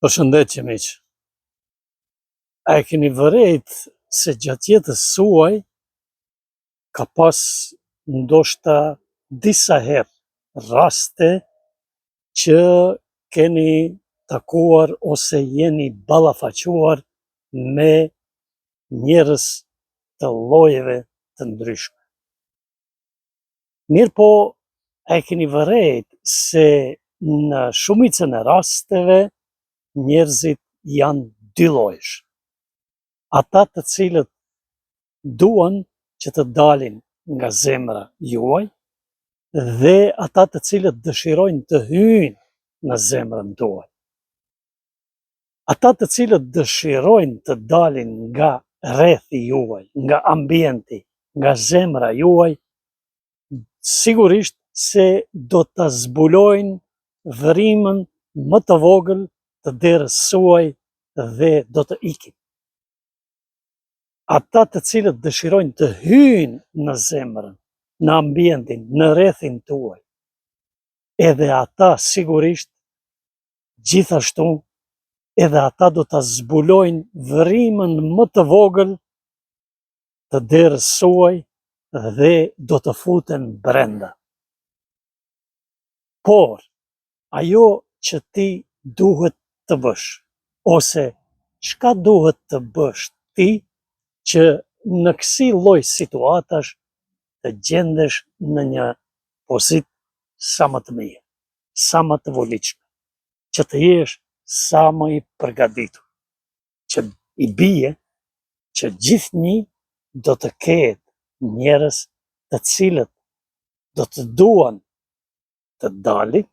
Përshëndetje miq. A e keni vërejt se gjatë jetës suaj ka pas ndoshta disa herë raste që keni takuar ose jeni ballafaquar me njerëz të llojeve të ndryshme. Mirë po, a e keni vërejt se në shumicën e rasteve njerëzit janë dy llojesh. Ata të cilët duan që të dalin nga zemra juaj dhe ata të cilët dëshirojnë të hyjnë në zemrën tuaj. Ata të cilët dëshirojnë të dalin nga rrethi juaj, nga ambienti, nga zemra juaj, sigurisht se do të zbulojnë vërimën më të vogël të derës suaj dhe do të ikin. Ata të cilët dëshirojnë të hyjnë në zemrën, në ambientin, në rrethin tuaj, edhe ata sigurisht, gjithashtu, edhe ata do të zbulojnë vërimën më të vogël të derës suaj dhe do të futen brenda. Por, ajo që ti duhet të bësh, ose çka duhet të bësh ti që në kësi lloj situatash të gjendesh në një pozitë sa më të mirë, sa më të voliçme, që të jesh sa më i përgatitur, që i bie që gjithnjë do të ketë njerëz të cilët do të duan të dalin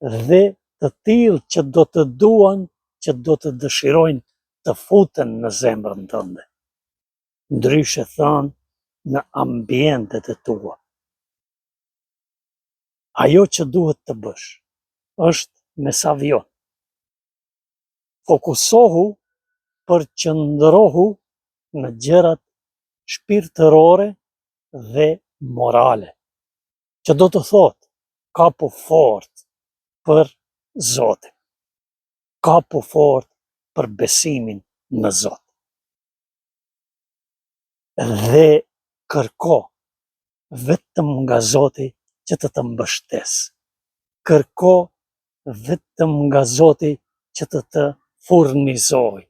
dhe të tillë që do të duan, që do të dëshirojnë të futen në zemrën tënde. Ndryshe thënë, në ambientet e tua. Ajo që duhet të bësh është me savion. Fokusohu, përqendrohu në gjërat shpirtërore dhe morale, që do të thotë kapu fort për Zotin, kapu fort për besimin në Zot. Dhe kërko vetëm nga Zoti që të mbështes. Kërko vetëm nga Zoti që të furnizoj.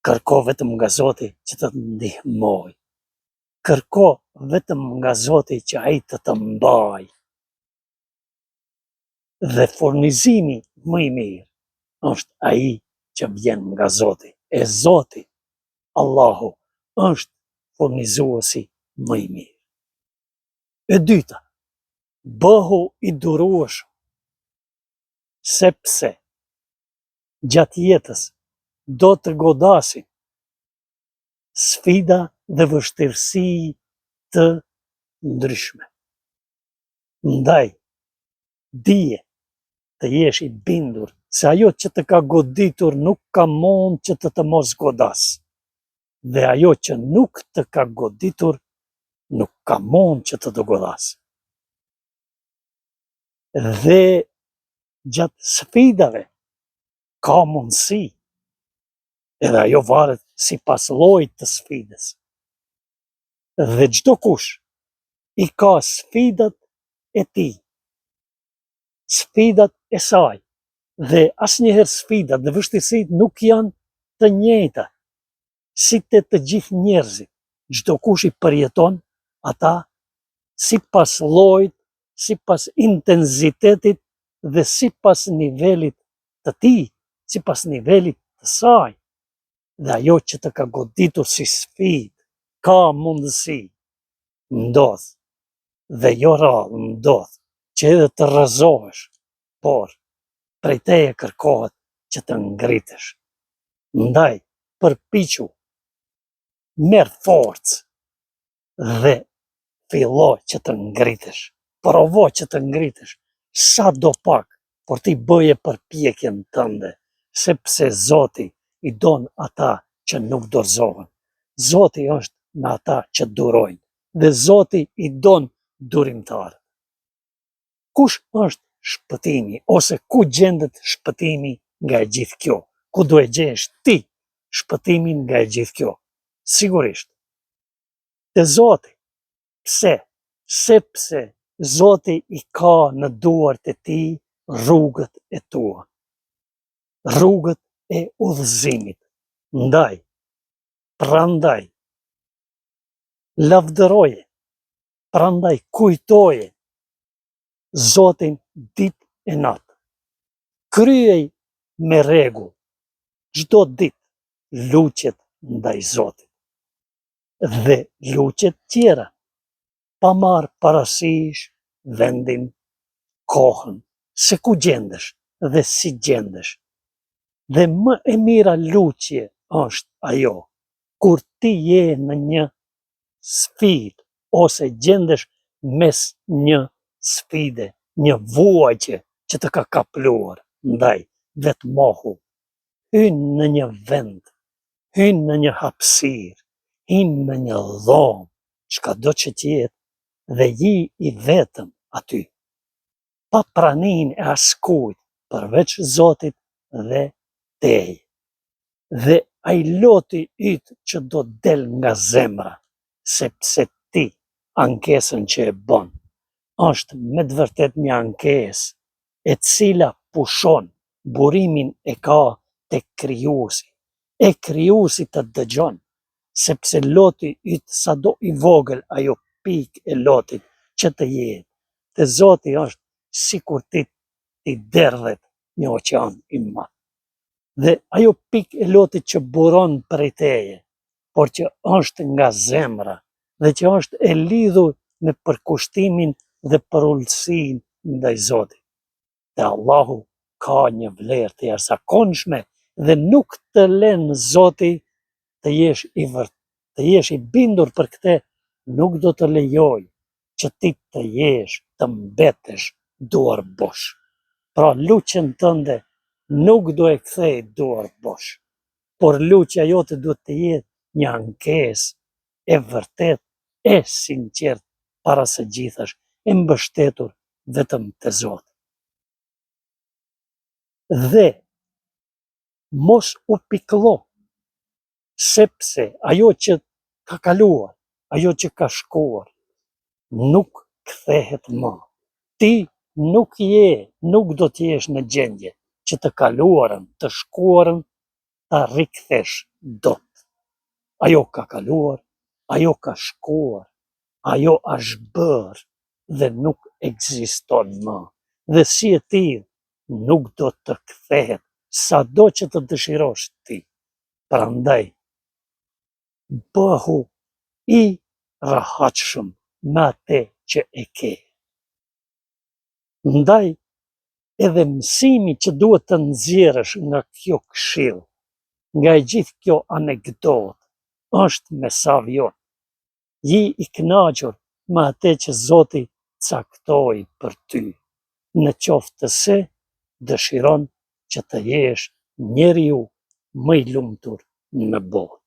Kërko vetëm nga Zoti që të ndihmoj. Kërko vetëm nga Zoti që ai të mbaj. Dhe furnizimi më i mirë është ai që vjen nga Zoti. E Zoti, Allahu, është furnizuesi më i mirë. E dyta, bëhu i durueshëm, sepse gjatë jetës do të godasin sfida dhe vështirësi të ndryshme. Ndaj, dije të jesh i bindur se ajo që të ka goditur nuk ka mund që të mos godas. Dhe ajo që nuk të ka goditur, nuk ka mund që të godas. Dhe gjatë sfidave ka mundësi, edhe ajo varet sipas llojit të sfidës. Dhe çdo kush i ka sfidat e tij, sfidat e saj, dhe asnjëherë sfidat dhe vështirësitë nuk janë të njëjta si të gjithë njerëzit. Çdo kush i përjeton ata sipas llojit, sipas intensitetit dhe sipas nivelit të tij, sipas nivelit të saj. Dhe ajo që të ka goditur si sfidë, ka mundësi, ndodh, dhe jo rrallë ndodh, që edhe të rrëzohesh, por prej teje kërkohet që të ngritesh. Ndaj, përpiqu, merr forcë dhe fillo që të ngritesh. Provo që të ngritesh, sa do pak, por ti bëje përpjekjen tënde, sepse Zoti i don ata që nuk dorëzohen. Zoti është në ata që durojnë, dhe Zoti i don durimtarët. Kush është shpëtimi, ose ku gjendet shpëtimi nga e gjithë kjo? Ku do e gjesh ti shpëtimin nga e gjithë kjo? Sigurisht, te Zoti. Pse? Sepse Zoti i ka në duart e tij rrugët e tua, rrugët e udhëzimit. Ndaj, prandaj, lavdëroje, prandaj kujtoje Zotin ditë e natë. Kryej me rregull çdo ditë luçet ndaj Zotit dhe luçet tjera, pa marrë parasysh vendin, kohën, se ku gjendesh dhe si gjendesh. Dhe më e mira luçje është ajo kur ti je në një sfidë ose gjendesh mes një sfide, një vuajtje që të ka kapluar, ndaj vetë mohu, hyn në një vend, hyn në një hapësirë, hyn në një dhomë, çka do që t'jetë, dhe ji i vetëm aty, pa praninë e askujt përveç Zotit dhe teje. Dhe ai loti yt që do del nga zemra, sepse ti ankesën që e bën është me të vërtet një ankesë e cila pushon, burimin e ka tek Krijuesi. E Krijuesi të dëgjon, sepse loti yt sado i vogël ajo pikë e lotit që të jetë, te Zoti është sikur ti derdhet një oqean i madh. Dhe ajo pikë e lotit që buron prej teje, por që është nga zemra dhe që është e lidhur me përkushtimin dhe përullësinë ndaj Zotit. Dhe Allahu ka një vlerë të jashtëzakonshme dhe nuk të len Zoti të jesh i bindur për këtë, nuk do të lejoj që ti të jesh, të mbetesh duar bosh. Pra luçjen tënde nuk do e kthej duar bosh, por luçja jote duhet të jetë një ankesë e vërtet, e sinqert para së gjithash, e mbështetur vetëm te Zoti. Dhe mos u pikëllo, sepse ajo që ka kaluar, ajo që ka shkuar, nuk kthehet më. Ti nuk do t'jesh në gjendje që të kaluarën, të shkuarën, ta rikthesh dot. Ajo ka kaluar, ajo ka shkuar, ajo është bërë dhe nuk ekziston më. Dhe si e tillë nuk do të kthehet, sado që të dëshirosh ti. Prandaj, bëhu i rahatshëm me atë që e ke. Ndaj, edhe mësimi që duhet të nxjerrësh nga kjo këshill, nga e gjithë kjo anekdotë, është mesavi jon. Ji i kënaqur me atë që Zoti caktoi për ty, në qoftë se dëshiron që të jesh njeriu më i lumtur në botë.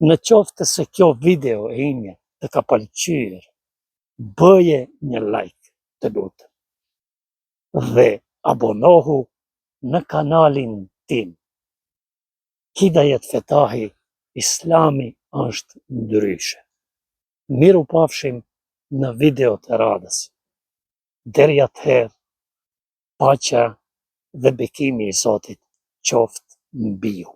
Në qoftë se kjo video e ime të ka pëlqyer, bëje një like, të lutem, dhe abonohu në kanalin tim. Hidajet Fetahi, Islami është ndryshe. Miru pafshim në video të radhës. Deri atëherë, paqja dhe bekimi i Zotit qoftë mbi ju.